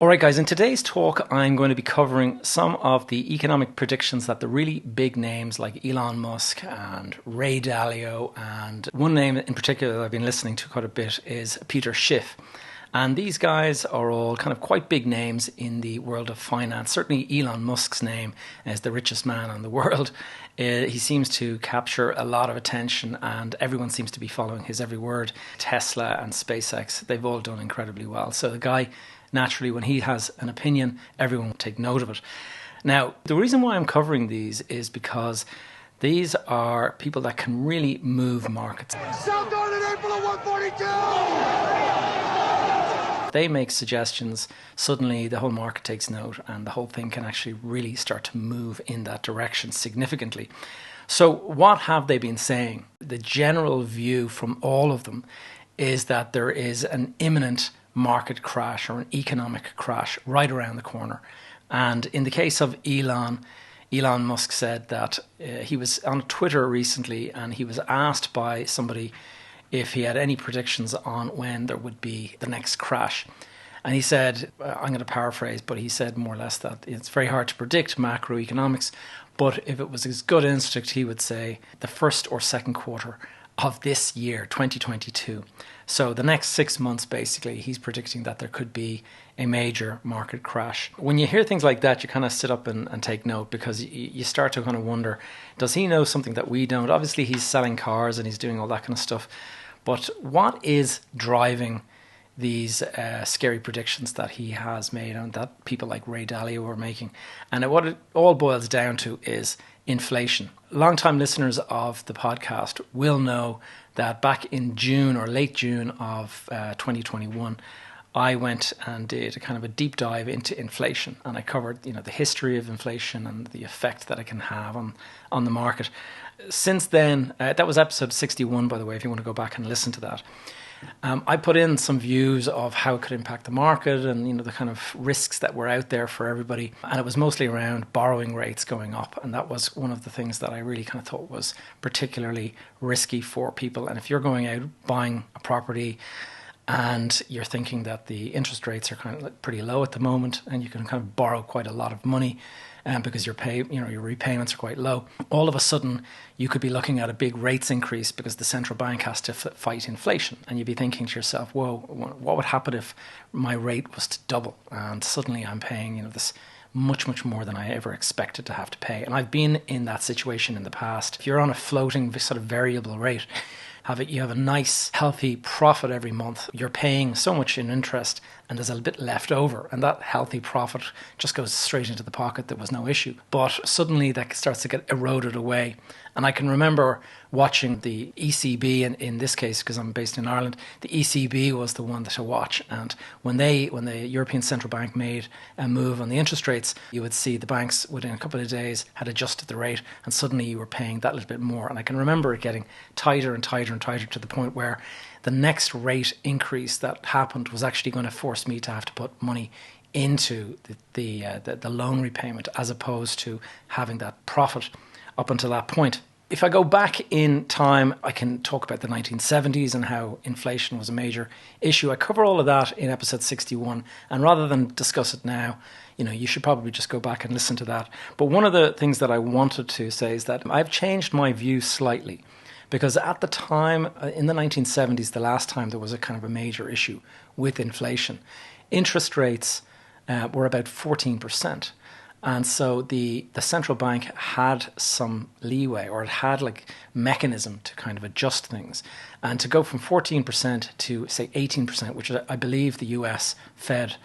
All right, guys, in today's talk, I'm going to be covering some of the economic predictions that the really big names like Elon Musk and Ray Dalio, and one name in particular that I've been listening to quite a bit is Peter Schiff. And these guys are all kind of quite big names in the world of finance. Certainly Elon Musk's name as the richest man in the world. He seems to capture a lot of attention and everyone seems to be following his every word. Tesla and SpaceX, they've all done incredibly well. So the guy, naturally, when he has an opinion, everyone will take note of it. Now, the reason why I'm covering these is because these are people that can really move markets. Sell down in April at 142! They make suggestions, suddenly the whole market takes note and the whole thing can actually really start to move in that direction significantly. So what have they been saying? The general view from all of them is that there is an imminent market crash or an economic crash right around the corner. And in the case of Elon Musk said that he was on Twitter recently and he was asked by somebody if he had any predictions on when there would be the next crash. And he said, I'm going to paraphrase, but he said more or less that it's very hard to predict macroeconomics, but if it was his gut instinct, he would say the first or second quarter of this year, 2022. So the next 6 months, basically, he's predicting that there could be a major market crash. When you hear things like that, you kind of sit up and take note because you start to kind of wonder, does he know something that we don't? Obviously, he's selling cars and he's doing all that kind of stuff. But what is driving these scary predictions that he has made and that people like Ray Dalio are making? And what it all boils down to is inflation. Long-time listeners of the podcast will know that back in June or late June of 2021, I went and did a kind of a deep dive into inflation, and I covered, the history of inflation and the effect that it can have on the market. Since then, that was episode 61, by the way, if you want to go back and listen to that. I put in some views of how it could impact the market and, the kind of risks that were out there for everybody. And it was mostly around borrowing rates going up. And that was one of the things that I really kind of thought was particularly risky for people. And if you're going out buying a property and you're thinking that the interest rates are kind of pretty low at the moment and you can kind of borrow quite a lot of money because your repayments are quite low, all of a sudden you could be looking at a big rates increase because the central bank has to fight inflation. And you'd be thinking to yourself, whoa, what would happen if my rate was to double? And suddenly I'm paying, this much, much more than I ever expected to have to pay. And I've been in that situation in the past. If you're on a floating sort of variable rate, you have a nice, healthy profit every month. You're paying so much in interest and there's a bit left over. And that healthy profit just goes straight into the pocket. There was no issue. But suddenly that starts to get eroded away. And I can remember watching the ECB, in this case, because I'm based in Ireland, the ECB was the one to watch. And when the European Central Bank made a move on the interest rates, you would see the banks within a couple of days had adjusted the rate and suddenly you were paying that little bit more. And I can remember it getting tighter and tighter and tighter to the point where the next rate increase that happened was actually going to force me to have to put money into the loan repayment as opposed to having that profit up until that point. If I go back in time, I can talk about the 1970s and how inflation was a major issue. I cover all of that in episode 61. And rather than discuss it now, you should probably just go back and listen to that. But one of the things that I wanted to say is that I've changed my view slightly. Because at the time, in the 1970s, the last time there was a kind of a major issue with inflation, interest rates were about 14%. And so the central bank had some leeway, or it had like mechanism to kind of adjust things. And to go from 14% to say 18%, which I believe the US Fed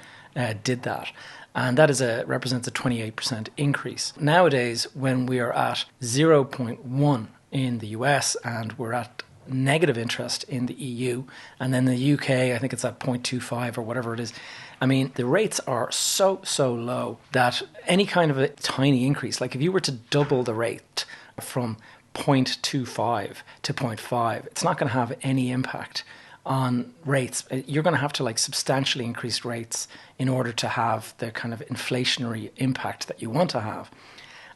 did that. And that represents a 28% increase. Nowadays, when we are at 0.1 in the US and we're at negative interest in the EU, and then the UK, I think it's at 0.25 or whatever it is. I mean, the rates are so low that any kind of a tiny increase, like if you were to double the rate from 0.25 to 0.5, it's not going to have any impact on rates. You're going to have to substantially increase rates in order to have the kind of inflationary impact that you want to have.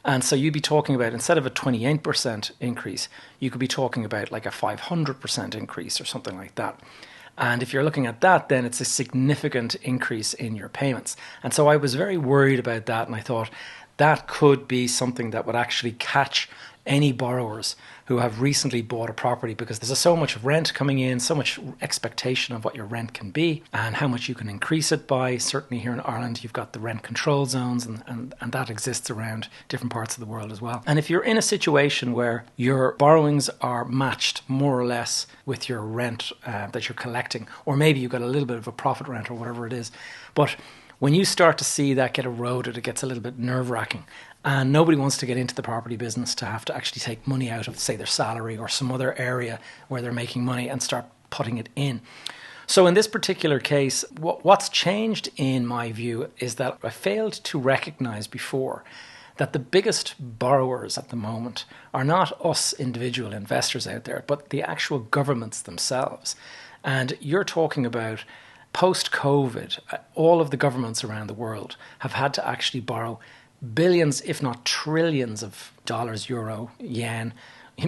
And so you'd be talking about, instead of a 28% increase, you could be talking about like a 500% increase or something like that. And if you're looking at that, then it's a significant increase in your payments. And so I was very worried about that, and I thought that could be something that would actually catch any borrowers who have recently bought a property, because there's so much rent coming in, so much expectation of what your rent can be and how much you can increase it by. Certainly here in Ireland, you've got the rent control zones, and that exists around different parts of the world as well. And if you're in a situation where your borrowings are matched more or less with your rent that you're collecting, or maybe you've got a little bit of a profit rent or whatever it is, but when you start to see that get eroded, it gets a little bit nerve-wracking. And nobody wants to get into the property business to have to actually take money out of, say, their salary or some other area where they're making money and start putting it in. So in this particular case, what's changed in my view is that I failed to recognize before that the biggest borrowers at the moment are not us individual investors out there, but the actual governments themselves. And you're talking about post-COVID, all of the governments around the world have had to actually borrow billions, if not trillions of dollars, euro, yen,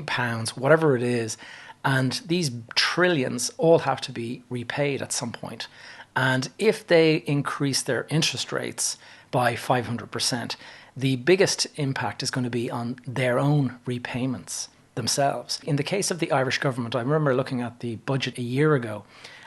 pounds, whatever it is. And these trillions all have to be repaid at some point. And if they increase their interest rates by 500%, the biggest impact is going to be on their own repayments themselves. In the case of the Irish government, I remember looking at the budget a year ago,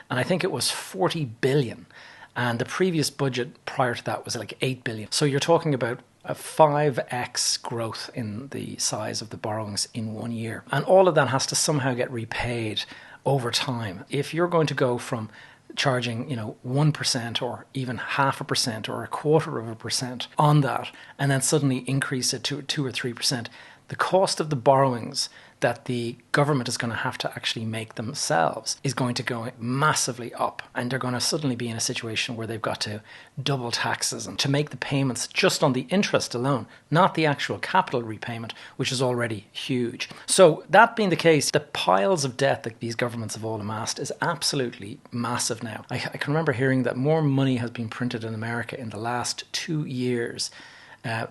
and I think it was 40 billion. And the previous budget prior to that was like 8 billion. So you're talking about a 5x growth in the size of the borrowings in 1 year. And all of that has to somehow get repaid over time. If you're going to go from charging, 1% or even 0.5% or 0.25% on that, and then suddenly increase it to 2 or 3%, the cost of the borrowings that the government is going to have to actually make themselves is going to go massively up. And they're going to suddenly be in a situation where they've got to double taxes and to make the payments just on the interest alone, not the actual capital repayment, which is already huge. So that being the case, the piles of debt that these governments have all amassed is absolutely massive now. I can remember hearing that more money has been printed in America in the last 2 years.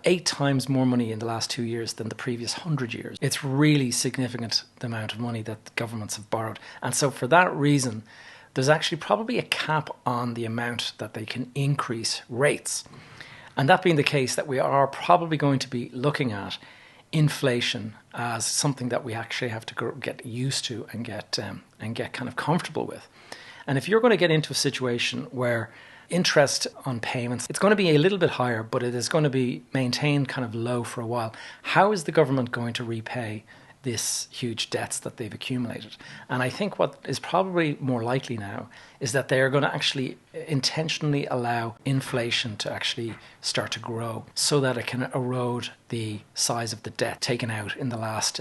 8 times more money in the last 2 years than the previous 100 years. It's really significant, the amount of money that the governments have borrowed. And so for that reason, there's actually probably a cap on the amount that they can increase rates. And that being the case, that we are probably going to be looking at inflation as something that we actually have to get used to and get kind of comfortable with. And if you're going to get into a situation where interest on payments, it's going to be a little bit higher, but it is going to be maintained kind of low for a while. How is the government going to repay this huge debts that they've accumulated? And I think what is probably more likely now is that they are going to actually intentionally allow inflation to actually start to grow so that it can erode the size of the debt taken out in the last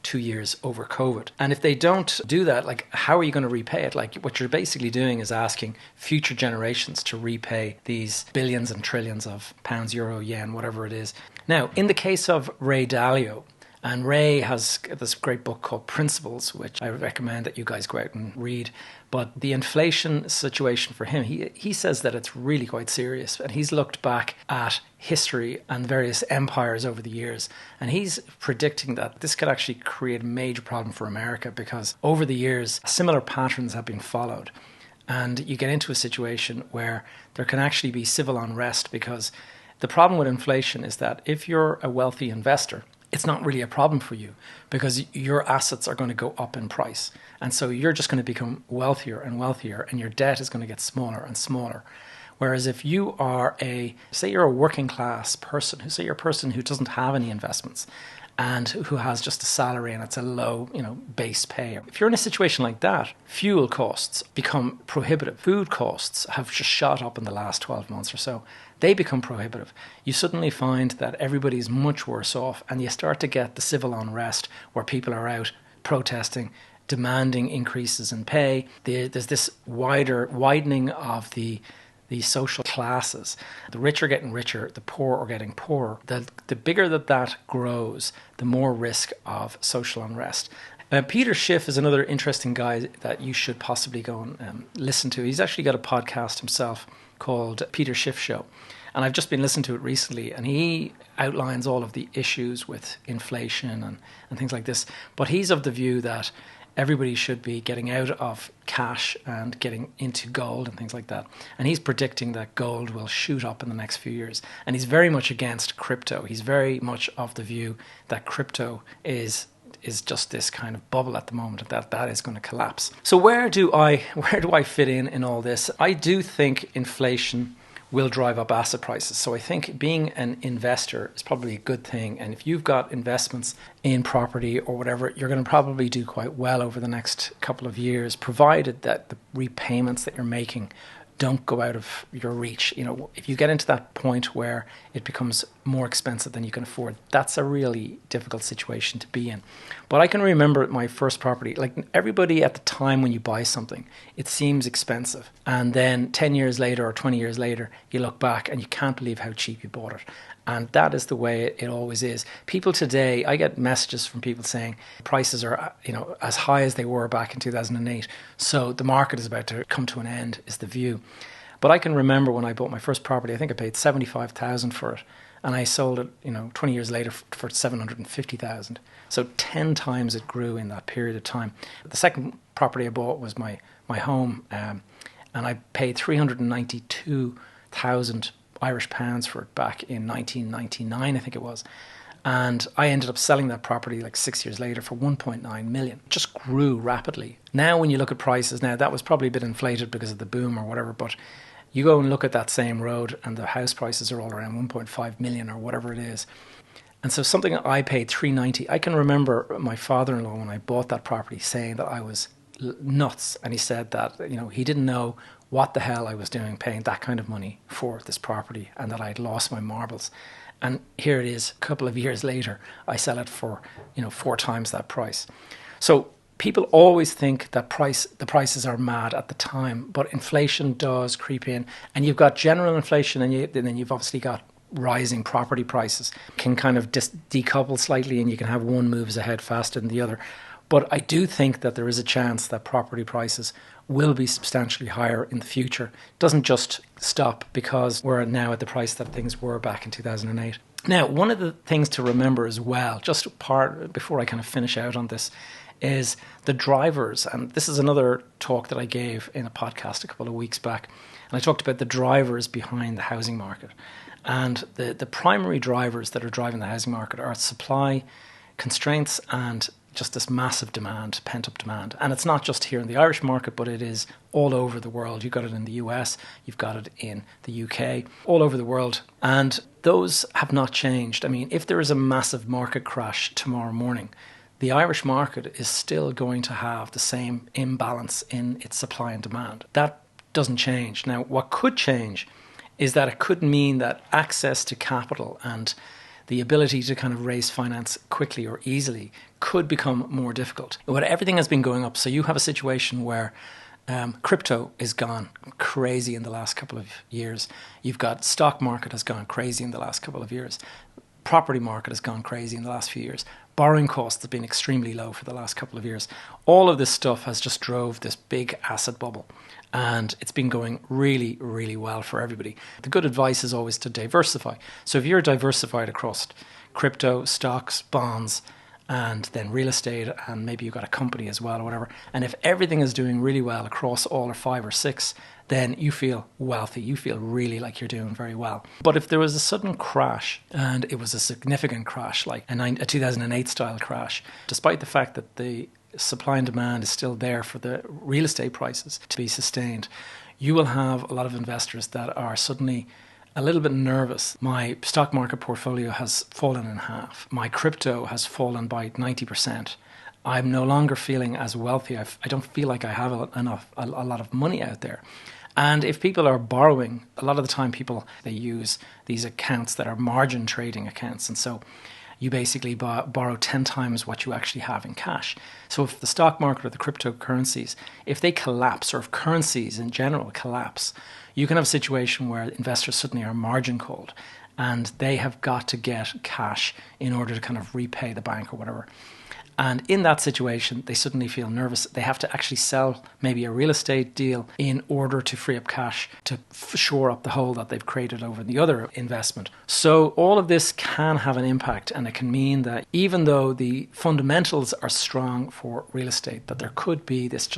2 years over COVID. And if they don't do that, like, how are you going to repay it? Like, what you're basically doing is asking future generations to repay these billions and trillions of pounds, euro, yen, whatever it is. Now, in the case of Ray Dalio, and Ray has this great book called Principles, which I recommend that you guys go out and read. But the inflation situation for him, he says that it's really quite serious. And he's looked back at history and various empires over the years. And he's predicting that this could actually create a major problem for America, because over the years, similar patterns have been followed. And you get into a situation where there can actually be civil unrest, because the problem with inflation is that if you're a wealthy investor, it's not really a problem for you, because your assets are going to go up in price. And so you're just going to become wealthier and wealthier, and your debt is going to get smaller and smaller. Whereas if you are say you're a working class person, say you're a person who doesn't have any investments and who has just a salary and it's a low, base pay. If you're in a situation like that, fuel costs become prohibitive. Food costs have just shot up in the last 12 months or so. They become prohibitive. You suddenly find that everybody's much worse off, and you start to get the civil unrest where people are out protesting, demanding increases in pay. There's this widening of the social classes. The rich are getting richer, the poor are getting poorer. The bigger that grows, the more risk of social unrest. Peter Schiff is another interesting guy that you should possibly go and listen to. He's actually got a podcast himself called Peter Schiff Show. And I've just been listening to it recently, and he outlines all of the issues with inflation and things like this. But he's of the view that everybody should be getting out of cash and getting into gold and things like that. And he's predicting that gold will shoot up in the next few years. And he's very much against crypto. He's very much of the view that crypto is just this kind of bubble at the moment, that is going to collapse. So where do I fit in all this? I do think inflation will drive up asset prices. So I think being an investor is probably a good thing. And if you've got investments in property or whatever, you're going to probably do quite well over the next couple of years, provided that the repayments that you're making don't go out of your reach. You know, if you get into that point where it becomes more expensive than you can afford, that's a really difficult situation to be in. But I can remember my first property, like everybody at the time when you buy something, it seems expensive. And then 10 years later or 20 years later, you look back and you can't believe how cheap you bought it. And that is the way it always is. People today, I get messages from people saying prices are, as high as they were back in 2008. So the market is about to come to an end, is the view. But I can remember when I bought my first property, I think I paid $75,000 for it. And I sold it, 20 years later for $750,000. So 10 times it grew in that period of time. The second property I bought was my home. And I paid 392,000 Irish pounds for it back in 1999, I think it was. And I ended up selling that property like 6 years later for 1.9 million. It just grew rapidly. Now when you look at prices, now that was probably a bit inflated because of the boom or whatever, but you go and look at that same road and the house prices are all around 1.5 million or whatever it is. And so something I paid 390. I can remember my father-in-law when I bought that property saying that I was nuts. And he said that, he didn't know what the hell I was doing paying that kind of money for this property and that I'd lost my marbles. And here it is, a couple of years later, I sell it for, 4 times that price. So people always think that the prices are mad at the time, but inflation does creep in. And you've got general inflation and then you've obviously got rising property prices. Can kind of decouple slightly and you can have one moves ahead faster than the other. But I do think that there is a chance that property prices will be substantially higher in the future. It doesn't just stop because we're now at the price that things were back in 2008. Now, one of the things to remember as well, just before I kind of finish out on this, is the drivers. And this is another talk that I gave in a podcast a couple of weeks back. And I talked about the drivers behind the housing market. And the primary drivers that are driving the housing market are supply constraints and just this massive demand, pent-up demand. And it's not just here in the Irish market, but it is all over the world. You've got it in the US, you've got it in the UK, all over the world. And those have not changed. I mean, if there is a massive market crash tomorrow morning, the Irish market is still going to have the same imbalance in its supply and demand. That doesn't change. Now, what could change is that it could mean that access to capital and the ability to kind of raise finance quickly or easily could become more difficult. But everything has been going up. So you have a situation where crypto is gone crazy in the last couple of years. You've got stock market has gone crazy in the last couple of years. Property market has gone crazy in the last few years. Borrowing costs have been extremely low for the last couple of years. All of this stuff has just drove this big asset bubble. And it's been going really, really well for everybody. The good advice is always to diversify. So if you're diversified across crypto, stocks, bonds, and then real estate, and maybe you've got a company as well or whatever, and if everything is doing really well across all or 5 or 6, then you feel wealthy. You feel really like you're doing very well. But if there was a sudden crash, and it was a significant crash, like a 2008 style crash, despite the fact that the supply and demand is still there for the real estate prices to be sustained, you will have a lot of investors that are suddenly a little bit nervous. My stock market portfolio has fallen in half. My crypto has fallen by 90%. I'm no longer feeling as wealthy. I don't feel like I have a lot of money out there. And if people are borrowing, a lot of the time they use these accounts that are margin trading accounts. And so you basically borrow 10 times what you actually have in cash. So if the stock market or the cryptocurrencies, if they collapse, or if currencies in general collapse, you can have a situation where investors suddenly are margin called and they have got to get cash in order to kind of repay the bank or whatever. And in that situation, they suddenly feel nervous. They have to actually sell maybe a real estate deal in order to free up cash to shore up the hole that they've created over the other investment. So all of this can have an impact, and it can mean that even though the fundamentals are strong for real estate, that there could be this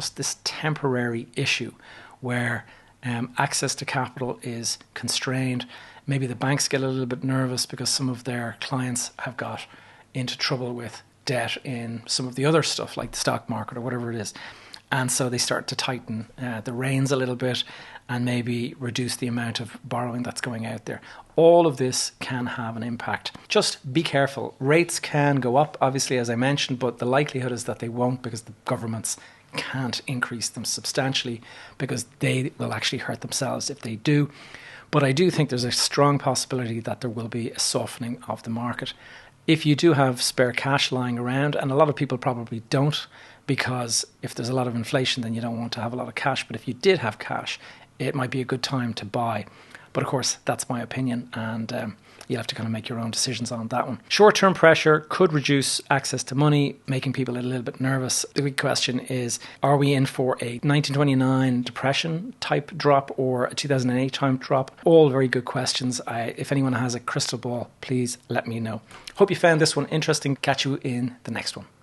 temporary issue where access to capital is constrained. Maybe the banks get a little bit nervous because some of their clients have got into trouble with debt in some of the other stuff like the stock market or whatever it is. And so they start to tighten the reins a little bit and maybe reduce the amount of borrowing that's going out there. All of this can have an impact. Just be careful. Rates can go up, obviously, as I mentioned, but the likelihood is that they won't, because the governments can't increase them substantially, because they will actually hurt themselves if they do. But I do think there's a strong possibility that there will be a softening of the market. If you do have spare cash lying around, and a lot of people probably don't, because if there's a lot of inflation, then you don't want to have a lot of cash. But if you did have cash, it might be a good time to buy. But of course, that's my opinion, and you'll have to kind of make your own decisions on that one. Short-term pressure could reduce access to money, making people a little bit nervous. The big question is, are we in for a 1929 depression type drop or a 2008 type drop? All very good questions. If anyone has a crystal ball, please let me know. Hope you found this one interesting. Catch you in the next one.